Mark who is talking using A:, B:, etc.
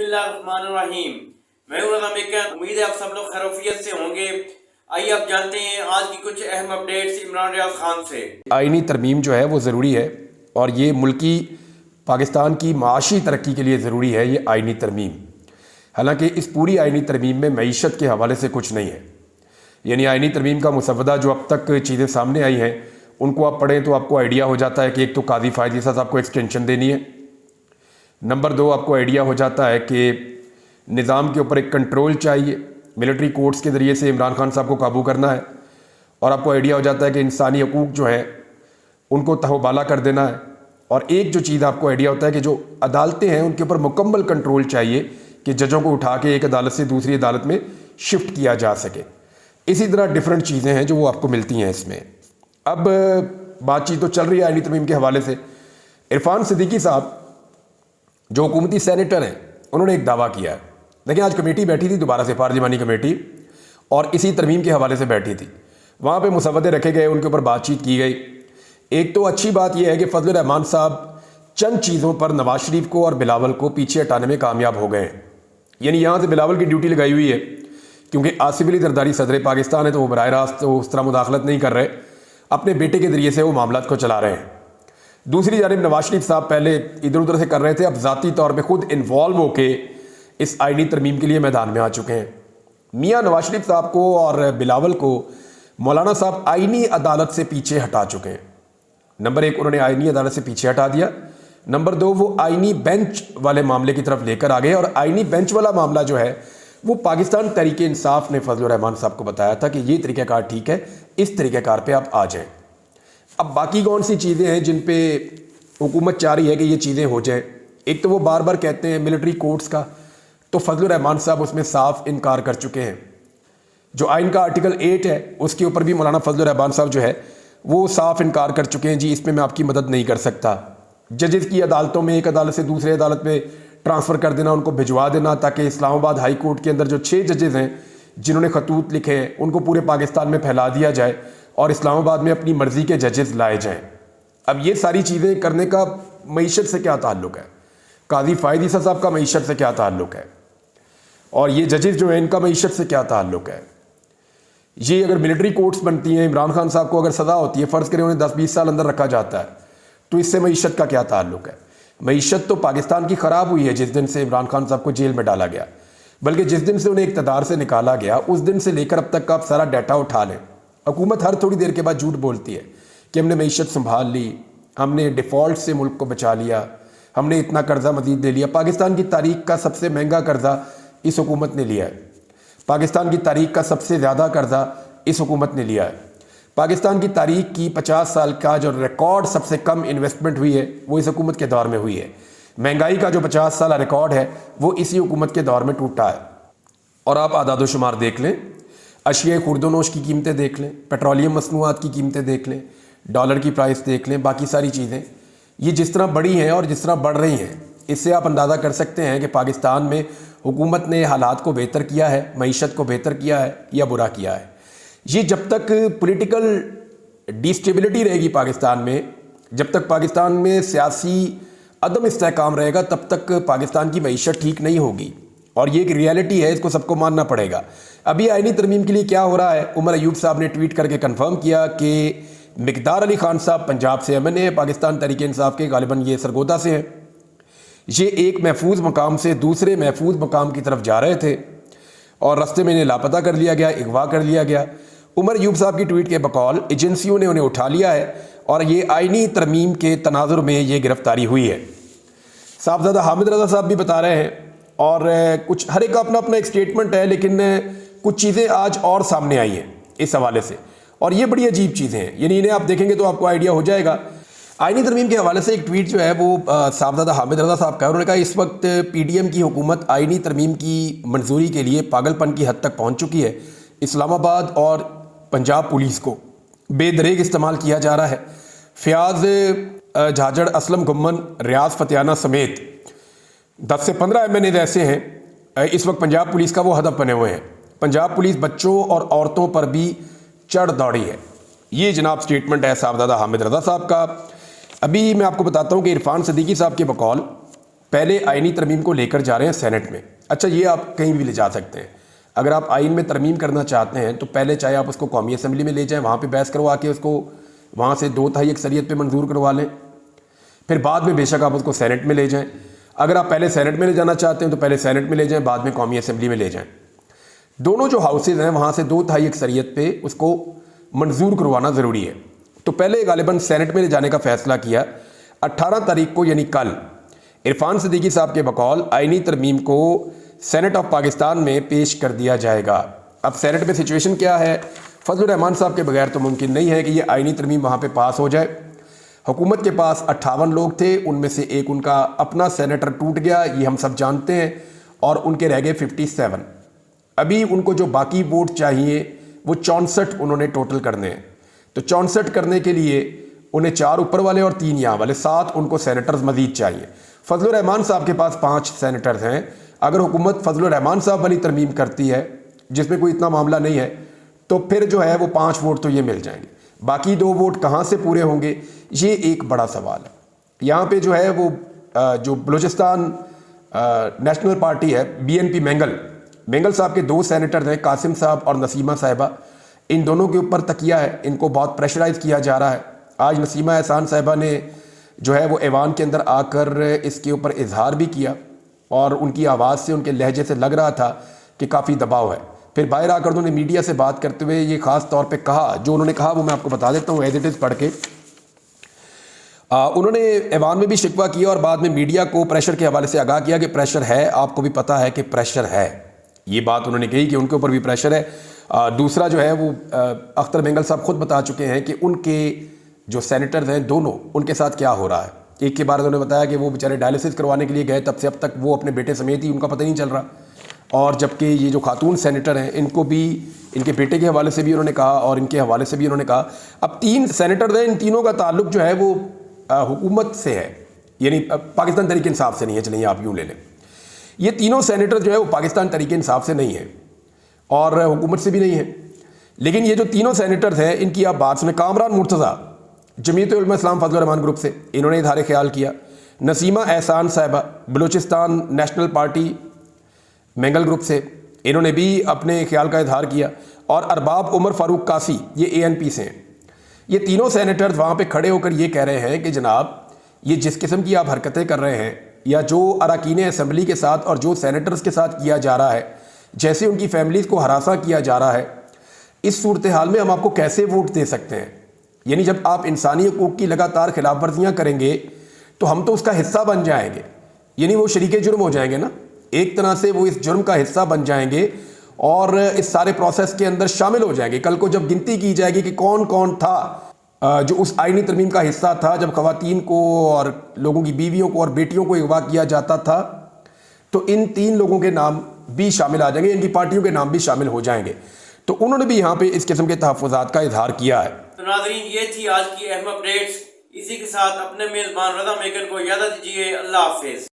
A: बिस्मिल्लाहिर्रहमानिर्रहीम। मैं हूं रज़ा मेकर। उम्मीद है आप सब लोग खैरियत से होंगे। आइए आप जानते हैं आज की कुछ अहम अपडेट्स इमरान रियाज खान से।
B: आईनी तरमीम जो है वो ज़रूरी है और ये मुल्की पाकिस्तान की माशी तरक्की के लिए ज़रूरी है ये आईनी तरमीम। हालांकि इस पूरी आईनी तरमीम में मईशत के हवाले से कुछ नहीं है। यानी आईनी तरमीम का मुसवदा जो अब तक चीज़ें सामने आई हैं उनको आप पढ़ें तो आपको आइडिया हो जाता है कि एक तो काजी फायदी साहब आपको एक्सटेंशन देनी है, नंबर 2 आपको आइडिया हो जाता है कि निज़ाम के ऊपर एक कंट्रोल चाहिए, मिलिट्री कोर्ट्स के ज़रिए से इमरान खान साहब को काबू करना है, और आपको आइडिया हो जाता है कि इंसानी हकूक़ जो है उनको तहबाला कर देना है। और एक जो चीज़ आपको आइडिया होता है कि जो अदालतें हैं उनके ऊपर मुकम्मल कंट्रोल चाहिए कि जजों को उठा के एक अदालत से दूसरी अदालत में शिफ्ट किया जा सके। इसी तरह डिफरेंट चीज़ें हैं जो वो आपको मिलती हैं इसमें। अब बातचीत तो चल रही है आईनी तरमीम के हवाले से। इरफान सिद्दीकी साहब जो हुकूमती सेनेटर हैं उन्होंने एक दावा किया है। देखिए आज कमेटी बैठी थी दोबारा से, पार्लिमानी कमेटी, और इसी तरमीम के हवाले से बैठी थी। वहाँ पे मुसवदे रखे गए, उनके ऊपर बातचीत की गई। एक तो अच्छी बात यह है कि फजल रहमान साहब चंद चीज़ों पर नवाज शरीफ को और बिलावल को पीछे हटाने में कामयाब हो गए हैं। यानी यहाँ से बिलावल की ड्यूटी लगाई हुई है क्योंकि आसिफ अली जरदारी सदर पाकिस्तान है तो वो बराह रास्त तो उस तरह मुदाखलत नहीं कर रहे, अपने बेटे के ज़रिए से वो मामलात को चला रहे हैं। दूसरी जानिब नवाज शरीफ साहब पहले इधर उधर से कर रहे थे, अब ज़ाती तौर पे खुद इन्वॉल्व होके इस आईनी तरमीम के लिए मैदान में आ चुके हैं। मियाँ नवाज शरीफ साहब को और बिलावल को मौलाना साहब आईनी अदालत से पीछे हटा चुके हैं। नंबर 1 उन्होंने आईनी अदालत से पीछे हटा दिया, नंबर 2 वो आईनी बेंच वाले मामले की तरफ लेकर आ गए। और आईनी बेंच वाला मामला जो है वो पाकिस्तान तहरीक इंसाफ ने फजल रहमान साहब को बताया था कि ये तरीक़ाकार ठीक है, इस तरीक़ाकार पे आप आ जाएं। अब बाकी कौन सी चीज़ें हैं जिन पे हुकूमत चाह रही है कि ये चीज़ें हो जाएं। एक तो वो बार बार कहते हैं मिलिट्री कोर्ट्स का, तो फजल रहमान साहब उसमें साफ इनकार कर चुके हैं। जो आइन का आर्टिकल 8 है उसके ऊपर भी मौलाना फजल रहमान साहब जो है वो साफ इनकार कर चुके हैं, जी इसमें मैं आपकी मदद नहीं कर सकता। जजेस की अदालतों में एक अदालत से दूसरी अदालत में ट्रांसफ़र कर देना, उनको भिजवा देना, ताकि इस्लामाबाद हाई कोर्ट के अंदर जो 6 जजेस हैं जिन्होंने खतूत लिखे हैं उनको पूरे पाकिस्तान में फैला दिया जाए और इस्लामाबाद में अपनी मर्ज़ी के जजेस लाए जाएं। अब ये सारी चीज़ें करने का मईशत से क्या ताल्लुक़ है? काजी फायदी साहब का मईशत से क्या ताल्लुक़ है? और ये जजेस जो हैं इनका मईशत से क्या ताल्लुक़ है? ये अगर मिलिट्री कोर्ट्स बनती हैं, इमरान खान साहब को अगर सज़ा होती है, फ़र्ज़ करें उन्हें 10-20 साल अंदर रखा जाता है, तो इससे मईशत का क्या ताल्लुक़ है? मईशत तो पाकिस्तान की ख़राब हुई है जिस दिन से इमरान खान साहब को जेल में डाला गया, बल्कि जिस दिन से उन्हें इक़्तिदार से निकाला गया उस दिन से लेकर अब तक का आप सारा डाटा उठा लें। हुकूमत हर थोड़ी देर के बाद झूठ बोलती है कि हमने मईशत संभाल ली, हमने डिफ़ॉल्ट से मुल्क को बचा लिया, हमने इतना कर्जा मज़ीद दे लिया। पाकिस्तान की तारीख का सबसे महंगा कर्जा इस हुकूमत ने लिया है, पाकिस्तान की तारीख का सबसे ज़्यादा कर्जा इस हुकूमत ने लिया है, पाकिस्तान की तारीख की 50 साल का जो रिकॉर्ड सबसे कम इन्वेस्टमेंट हुई है वो इस हुकूमत के दौर में हुई है। महंगाई का जो 50 साल रिकॉर्ड है वो इसी हुकूमत के दौर में टूटा है। और आप आदाद शुमार देख लें, अशिया खुर्दोनोश की कीमतें देख लें, पेट्रोलियम मसनूआत की कीमतें देख लें, डॉलर की प्राइस देख लें, बाकी सारी चीज़ें ये जिस तरह बढ़ी हैं और जिस तरह बढ़ रही हैं, इससे आप अंदाज़ा कर सकते हैं कि पाकिस्तान में हुकूमत ने हालात को बेहतर किया है, मईशत को बेहतर किया है या बुरा किया है। ये जब तक पॉलिटिकल डिस्टेबिलिटी रहेगी पाकिस्तान में, जब तक पाकिस्तान में सियासी अदम इस्तेहकाम रहेगा, तब तक पाकिस्तान की मईशत ठीक नहीं होगी। और ये एक रियलिटी है, इसको सबको मानना पड़ेगा। अभी आईनी तरमीम के लिए क्या हो रहा है, उमर अयूब साहब ने ट्वीट करके कन्फर्म किया कि मिकदार अली खान साहब पंजाब से MNA है, पाकिस्तान तहरीक इंसाफ के, गालिबन ये सरगोदा से हैं। ये एक महफूज मकाम से दूसरे महफूज मकाम की तरफ जा रहे थे और रास्ते में इन्हें लापता कर लिया गया, अगवा कर लिया गया। उमर अयूब साहब की ट्वीट के बकौल एजेंसियों ने उन्हें उठा लिया है और ये आईनी तरमीम के तनाजुर में ये गिरफ्तारी हुई है। साहबजादा हामिद रज़ा साहब भी बता रहे हैं और कुछ हर एक का अपना अपना एक स्टेटमेंट है, लेकिन कुछ चीज़ें आज और सामने आई हैं इस हवाले से और ये बड़ी अजीब चीज़ें हैं। यानी इन्हें आप देखेंगे तो आपको आइडिया हो जाएगा। आईनी तरमीम के हवाले से एक ट्वीट जो है वो साहबजादा हामिद रज़ा साहब का है। उन्होंने कहा इस वक्त PDM की हुकूमत आईनी तरमीम की मंजूरी के लिए पागलपन की हद तक पहुँच चुकी है। इस्लामाबाद और पंजाब पुलिस को बेदरेग इस्तेमाल किया जा रहा है। फ़याज़ झाजड़, असलम गुम्मन, रियाज फतियाना समेत 10 से 15 MNA ऐसे हैं इस वक्त पंजाब पुलिस का वो हदफ बने हुए हैं। पंजाब पुलिस बच्चों और औरतों पर भी चढ़ दौड़ी है। ये जनाब स्टेटमेंट है साहबजादा हामिद रज़ा साहब का। अभी मैं आपको बताता हूँ कि इरफान सिद्दीकी साहब के बकौल پہلے آئینی ترمیم کو لے کر جا رہے ہیں سینٹ میں. اچھا یہ آپ کہیں بھی لے جا سکتے ہیں. اگر آپ آئین میں ترمیم کرنا چاہتے ہیں تو پہلے چاہے آپ اس کو قومی اسمبلی میں لے جائیں, وہاں پہ بحث کروا کے اس کو وہاں سے 2/3 اکثریت پہ منظور کروا لیں, پھر بعد میں بے شک آپ اس کو سینٹ میں لے جائیں. اگر آپ پہلے سینٹ میں لے جانا چاہتے ہیں تو پہلے سینٹ میں لے جائیں, بعد میں قومی اسمبلی میں لے جائیں. دونوں جو ہاؤسز ہیں وہاں سے 2/3 اکثریت پہ اس کو منظور کروانا ضروری ہے. تو پہلے غالباً سینٹ میں لے جانے کا فیصلہ کیا. 18 تاریخ کو یعنی کل عرفان صدیقی صاحب کے بقول آئینی ترمیم کو سینٹ آف پاکستان میں پیش کر دیا جائے گا. اب سینٹ میں سچویشن کیا ہے؟ فضل الرحمان صاحب کے بغیر تو ممکن نہیں ہے کہ یہ آئینی ترمیم وہاں پہ پاس ہو جائے. حکومت کے پاس 58 لوگ تھے, ان میں سے ایک ان کا اپنا سینیٹر ٹوٹ گیا, یہ ہم سب جانتے ہیں, اور ان کے رہ گئے 57. ابھی ان کو جو باقی ووٹ چاہیے وہ 64 انہوں نے ٹوٹل کرنے ہیں. تو 64 کرنے کے لیے انہیں 4 اوپر والے اور 3 یہاں والے 7 ان کو سینیٹرز مزید چاہیے. فضل الرحمان صاحب کے پاس 5 سینیٹرز ہیں. اگر حکومت فضل الرحمان صاحب والی ترمیم کرتی ہے جس میں کوئی اتنا معاملہ نہیں ہے تو پھر جو ہے وہ 5 ووٹ تو یہ مل جائیں گے. باقی 2 ووٹ کہاں سے پورے ہوں گے, یہ ایک بڑا سوال ہے. یہاں پہ جو ہے وہ جو بلوچستان نیشنل پارٹی ہے BNP مینگل صاحب کے 2 سینیٹر ہیں, قاسم صاحب اور نسیمہ صاحبہ. ان دونوں کے اوپر تکیہ ہے, ان کو بہت پریشرائز کیا جا رہا ہے. آج نسیمہ احسان صاحبہ نے جو ہے وہ ایوان کے اندر آ کر اس کے اوپر اظہار بھی کیا, اور ان کی آواز سے ان کے لہجے سے لگ رہا تھا کہ کافی دباؤ ہے. پھر باہر آ کر انہوں نے میڈیا سے بات کرتے ہوئے یہ خاص طور پہ کہا, جو انہوں نے کہا وہ میں آپ کو بتا دیتا ہوں ایز اٹ از پڑھ کے. انہوں نے ایوان میں بھی شکوہ کیا اور بعد میں میڈیا کو پریشر کے حوالے سے آگاہ کیا کہ پریشر ہے, آپ کو بھی پتہ ہے کہ پریشر ہے. یہ بات انہوں نے کہی کہ ان کے اوپر بھی پریشر ہے. دوسرا جو ہے وہ اختر مینگل صاحب خود بتا چکے ہیں کہ ان کے جو سینیٹرز ہیں دونوں, ان کے ساتھ کیا ہو رہا ہے. ایک کے بارے انہوں نے بتایا کہ وہ بیچارے ڈائلسس کروانے کے لیے گئے, تب سے اب تک وہ اپنے بیٹے سمیت ہی ان کا پتہ نہیں چل رہا. اور جبکہ یہ جو خاتون سینیٹر ہیں ان کو بھی ان کے بیٹے کے حوالے سے بھی انہوں نے کہا اور ان کے حوالے سے بھی انہوں نے کہا. اب 3 سینیٹرز ہیں, ان تینوں کا تعلق جو ہے وہ حکومت سے ہے, یعنی پاکستان تحریک انصاف سے نہیں ہے. چلیں یہ آپ یوں لے لیں, یہ تینوں سینیٹر جو ہے وہ پاکستان تحریک انصاف سے نہیں ہیں اور حکومت سے بھی نہیں ہیں. لیکن یہ جو تینوں سینیٹرز ہیں ان کی آپ بات سنیں. کامران مرتضیٰ جمعیت علماء اسلام فضل الرحمان گروپ سے, انہوں نے اظہار خیال کیا. نسیمہ احسان صاحبہ Balochistan national party Mengal group سے, انہوں نے بھی اپنے خیال کا اظہار کیا. اور ارباب عمر فاروق قاسی یہ ANP سے ہیں. یہ تینوں سینیٹرز وہاں پہ کھڑے ہو کر یہ کہہ رہے ہیں کہ جناب یہ جس قسم کی آپ حرکتیں کر رہے ہیں یا جو اراکین اسمبلی کے ساتھ اور جو سینیٹرز کے ساتھ کیا جا رہا ہے, جیسے ان کی فیملیز کو ہراساں کیا جا رہا ہے, اس صورتحال میں ہم آپ کو کیسے ووٹ دے سکتے ہیں. یعنی جب آپ انسانی حقوق کی لگاتار خلاف ورزیاں کریں گے تو ہم تو اس کا حصہ بن جائیں گے, یعنی وہ شریک جرم ہو جائیں گے نا. ایک طرح سے وہ اس جرم کا حصہ بن جائیں گے اور اس سارے پروسیس کے اندر شامل ہو جائیں گے. کل کو جب گنتی کی جائے گی کہ کون کون تھا جو اس آئینی ترمیم کا حصہ تھا, جب خواتین کو اور لوگوں کی بیویوں کو اور بیٹیوں کو اغوا کیا جاتا تھا, تو ان 3 لوگوں کے نام بھی شامل آ جائیں گے, ان کی پارٹیوں کے نام بھی شامل ہو جائیں گے. تو انہوں نے بھی یہاں پہ اس قسم کے تحفظات کا اظہار کیا ہے.
A: تو ناظرین یہ تھی آج کی اہم اپڈیٹس. اسی کے ساتھ اپنے میزبان رضا میکن کو اجازت دیجیے. اللہ حافظ.